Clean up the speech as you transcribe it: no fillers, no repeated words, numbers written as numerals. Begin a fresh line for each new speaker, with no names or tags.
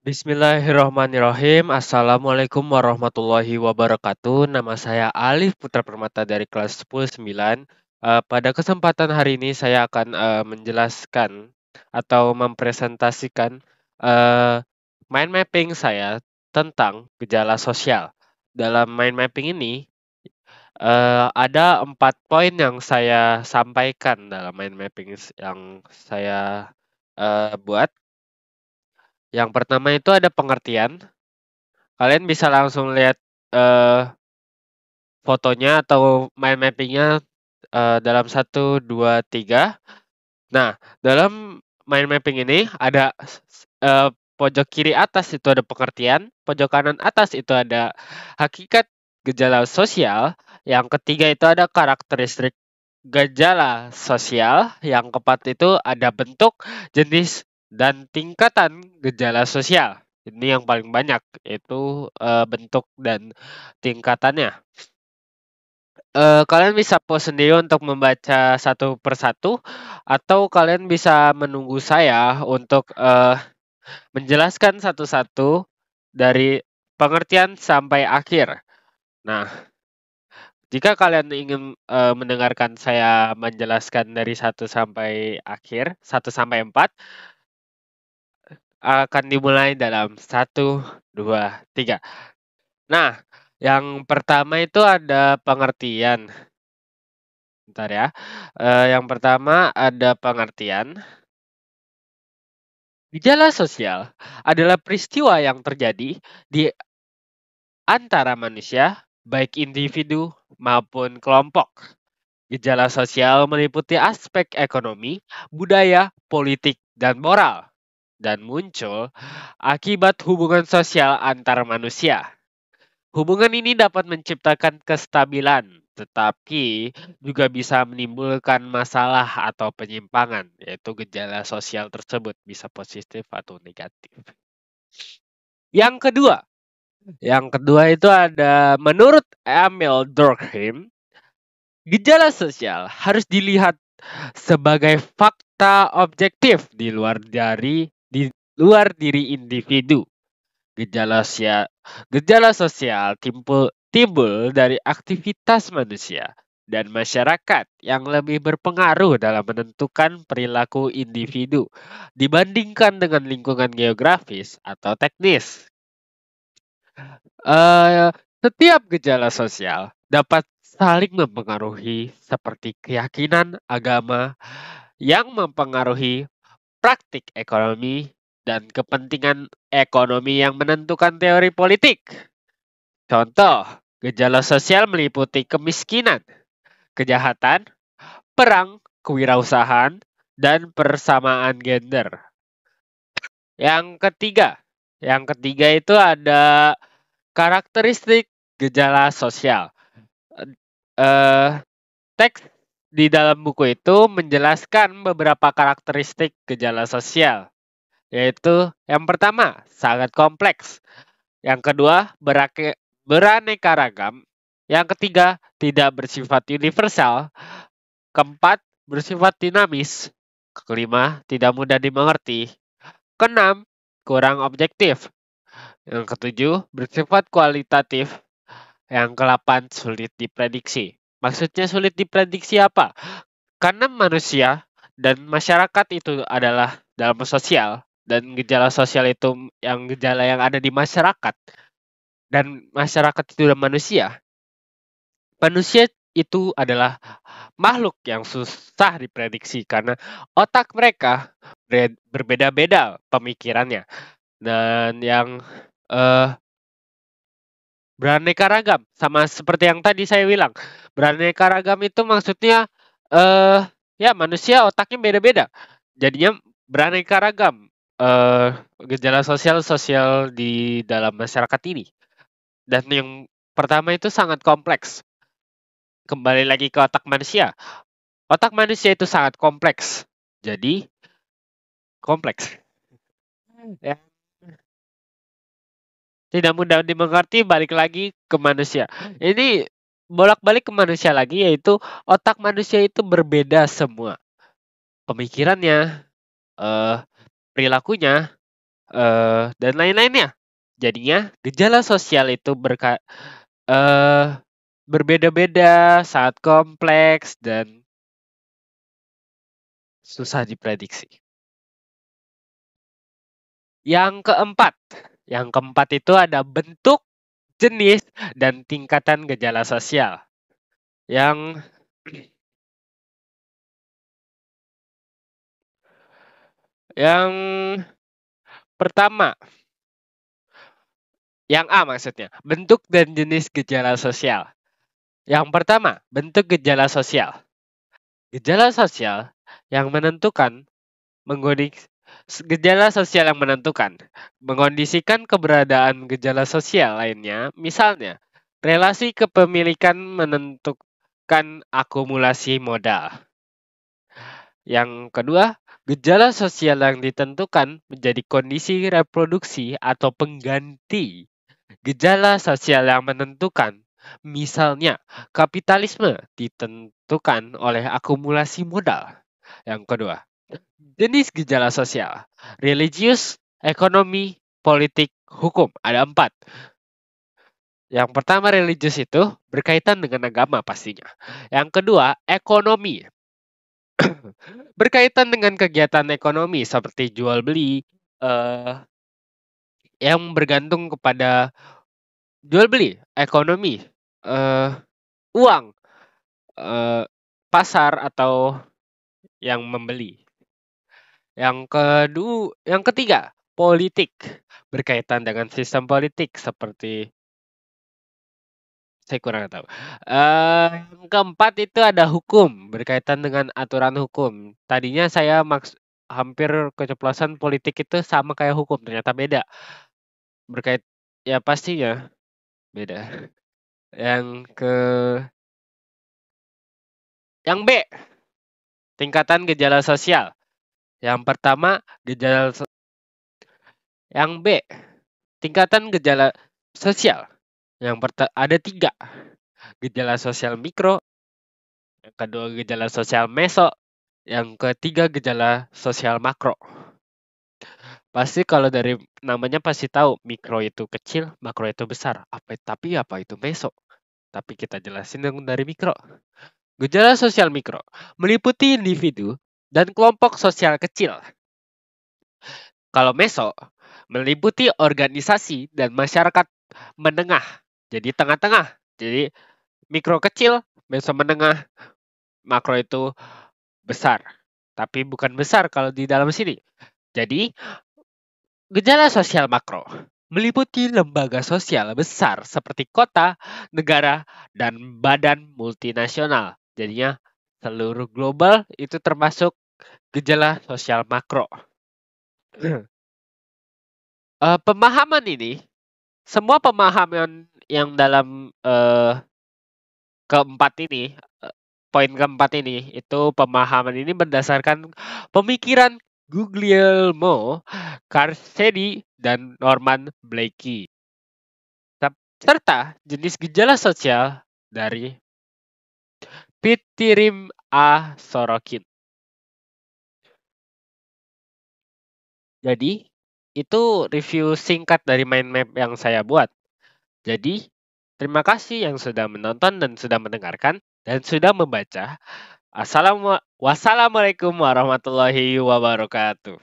Bismillahirrahmanirrahim. Assalamualaikum warahmatullahi wabarakatuh. Nama saya Alif Putra Permata dari kelas 10-9. Pada kesempatan hari ini saya akan menjelaskan atau mempresentasikan mind mapping saya tentang gejala sosial. Dalam mind mapping ini ada 4 poin yang saya sampaikan dalam mind mapping yang saya buat. Yang pertama itu ada pengertian. Kalian bisa langsung lihat eh, fotonya atau mind mappingnya dalam 1, 2, 3. Nah, dalam mind mapping ini ada pojok kiri atas itu ada pengertian, pojok kanan atas itu ada hakikat gejala sosial, yang ketiga itu ada karakteristik gejala sosial, yang keempat itu ada bentuk, jenis, dan tingkatan gejala sosial. Ini yang paling banyak, yaitu bentuk dan tingkatannya. Kalian bisa pause sendiri untuk membaca satu persatu, atau kalian bisa menunggu saya untuk menjelaskan satu-satu dari pengertian sampai akhir. Nah, jika kalian ingin mendengarkan saya menjelaskan dari 1 sampai 4, akan dimulai dalam 1, 2, 3. Nah, yang pertama itu ada pengertian. Bentar ya. Yang pertama ada pengertian. Gejala sosial adalah peristiwa yang terjadi di antara manusia, baik individu maupun kelompok. Gejala sosial meliputi aspek ekonomi, budaya, politik, dan moral, dan muncul akibat hubungan sosial antar manusia. Hubungan ini dapat menciptakan kestabilan, tetapi juga bisa menimbulkan masalah atau penyimpangan, yaitu gejala sosial tersebut bisa positif atau negatif. Yang kedua, itu ada menurut Emil Durkheim, gejala sosial harus dilihat sebagai fakta objektif di luar diri individu. Gejala sosial timbul dari aktivitas manusia dan masyarakat yang lebih berpengaruh dalam menentukan perilaku individu dibandingkan dengan lingkungan geografis atau teknis. Setiap gejala sosial dapat saling mempengaruhi seperti keyakinan agama yang mempengaruhi praktik ekonomi dan kepentingan ekonomi yang menentukan teori politik. Contoh, gejala sosial meliputi kemiskinan, kejahatan, perang, kewirausahaan, dan persamaan gender. Yang ketiga itu ada karakteristik gejala sosial. Teks di dalam buku itu menjelaskan beberapa karakteristik gejala sosial, yaitu yang pertama, sangat kompleks. Yang kedua, beraneka ragam. Yang ketiga, tidak bersifat universal. Keempat, bersifat dinamis. Kelima, tidak mudah dimengerti. Keenam, kurang objektif. Yang ketujuh, bersifat kualitatif. Yang kedelapan, sulit diprediksi. Maksudnya sulit diprediksi apa? Karena manusia dan masyarakat itu adalah dalam sosial, dan gejala sosial itu gejala yang ada di masyarakat, dan masyarakat itu adalah manusia. Manusia itu adalah makhluk yang susah diprediksi karena otak mereka berbeda-beda pemikirannya, dan yang beraneka ragam, sama seperti yang tadi saya bilang. Beraneka ragam itu maksudnya ya manusia otaknya beda-beda. Jadinya beraneka ragam gejala sosial di dalam masyarakat ini. Dan yang pertama itu sangat kompleks. Kembali lagi ke otak manusia. Otak manusia itu sangat kompleks. Jadi kompleks. Ya. Tidak mudah dimengerti, balik lagi ke manusia. Ini bolak-balik ke manusia lagi, yaitu otak manusia itu berbeda semua. Pemikirannya, perilakunya, dan lain-lainnya. Jadinya gejala sosial itu eh, berbeda-beda, sangat kompleks dan susah diprediksi. Yang keempat itu ada bentuk, jenis, dan tingkatan gejala sosial. Yang yang pertama, yang A maksudnya, bentuk dan jenis gejala sosial. Yang pertama, bentuk gejala sosial. Gejala sosial yang menentukan gejala sosial yang menentukan mengondisikan keberadaan gejala sosial lainnya, misalnya relasi kepemilikan menentukan akumulasi modal. Yang kedua, gejala sosial yang ditentukan menjadi kondisi reproduksi atau pengganti gejala sosial yang menentukan. Misalnya, kapitalisme ditentukan oleh akumulasi modal. Yang kedua, jenis gejala sosial, religius, ekonomi, politik, hukum. Ada 4. Yang pertama religius itu berkaitan dengan agama pastinya. Yang kedua, ekonomi. Berkaitan dengan kegiatan ekonomi seperti jual beli, eh, yang bergantung kepada jual beli, ekonomi, eh, uang, eh, pasar atau yang membeli. Yang ketiga, politik. Berkaitan dengan sistem politik seperti saya kurang tahu. Yang keempat itu ada hukum, berkaitan dengan aturan hukum. Tadinya saya hampir keceplosan politik itu sama kayak hukum, ternyata beda. Ya pastinya beda. Yang ke yang B, tingkatan gejala sosial. Yang pertama, yang B, tingkatan gejala sosial. Ada 3. Gejala sosial mikro, yang kedua gejala sosial meso, yang ketiga gejala sosial makro. Pasti kalau dari namanya pasti tahu mikro itu kecil, makro itu besar. Tapi apa itu meso? Tapi kita jelasin dari mikro. Gejala sosial mikro meliputi individu dan kelompok sosial kecil. Kalau meso meliputi organisasi dan masyarakat menengah. Jadi tengah-tengah. Jadi mikro kecil, meso menengah, makro itu besar. Tapi bukan besar kalau di dalam sini. Jadi gejala sosial makro meliputi lembaga sosial besar seperti kota, negara, dan badan multinasional. Jadinya seluruh global itu termasuk gejala sosial makro. Pemahaman ini, semua pemahaman yang dalam poin keempat ini, itu pemahaman ini berdasarkan pemikiran Guglielmo Carsedi dan Norman Blakey. Serta jenis gejala sosial dari Pitirim A. Sorokin. Jadi, itu review singkat dari mind map yang saya buat. Jadi, terima kasih yang sudah menonton dan sudah mendengarkan dan sudah membaca. Wassalamualaikum warahmatullahi wabarakatuh.